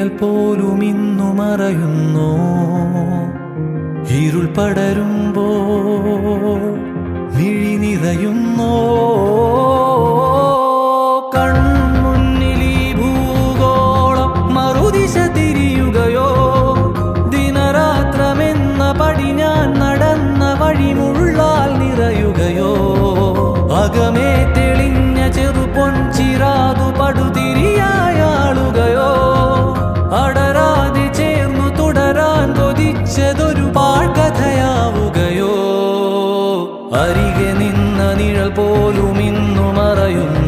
നിഴൽ പോലും ഇന്നു മറയുന്നു. ഇരുൾ പടരുമ്പോൾ മിഴി നിറയുന്നോ. കൺമുന്നിൽ ഈ ഭൂഗോളം മറുദിശ തിരിയുകയോ. ദിനരാത്രമെന്ന പടി ഞാൻ നടന്ന വഴി മുള്ളാൽ നിറയുകയോ. അകമേ തെളിഞ്ഞ ചെറുപൊൻചിറാതു പടുതിരിയായാളുകയോ. അടരാതെ ചേർന്നു തുടരാൻ കൊതിച്ചതൊരു പാഴ്കഥയാവുകയോ. അരികെ നിന്ന നിഴൽ പോലും ഇന്നു മറയുന്നു.